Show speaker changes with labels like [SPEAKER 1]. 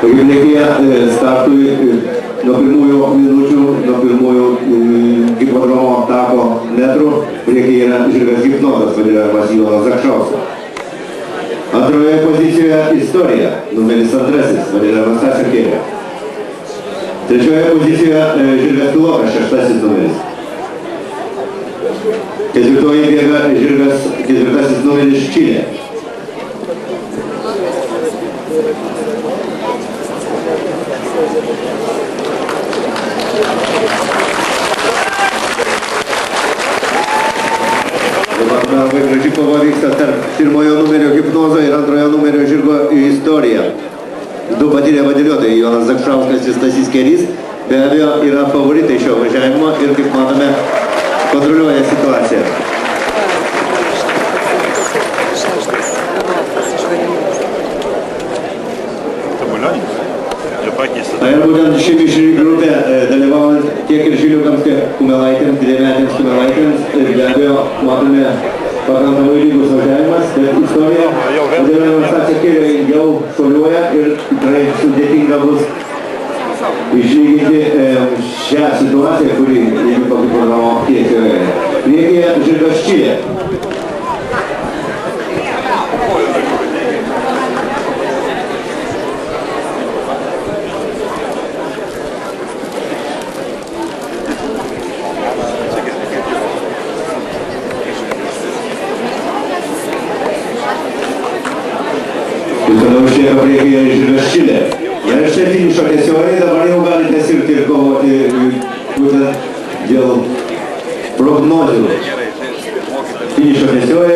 [SPEAKER 1] Priekėje startui nuo pirmųjų minučių, nuo pirmųjų hipodromo tako metrų, priekyje yra žirgas Hipnotas, vadinamas Jonas Zakšauskas. Antroje pozicijoje Istorija, numeris 2, vadinamas Stasio Kėlė. Trečioje pozicijoje žirgas Pilotas, 6 numeris. Ketvirtoje bėga žirgas 4 numeris Čilė. Dabar labai graži kova vyksta tarp pirmojo numerio Hipnozo ir antrojo numerio žirgo Istorija. Du patyrę vadėliotojai, Jonas Zakšauskas ir Stasys Kėlys, be abejo yra favoritai šio važiavimo ir, kaip matome, kontroliuoja situaciją. Tai ir būtent ši mišri grupė, dalyvaujant tiek ir žiliukams, tiek kumelaitėms, didėmetėms kumelaitėms, be abejo, matome pakankamai lygus važiavimas, bet Istorija, vadinama Stasio Kėlė, ilgiau šuoliuoja ir tikrai sudėtinga bus išlyginti šią situaciją, kuri įvyko hipodromo tiesioje. Priekyje žirgas Čilė. Toliau išlieka priekyje žirgas Čilė. Ir štai finišo tiesioji dabar jau galite sirgti ir kovoti būtent dėl prognozių. Finišo tiesioji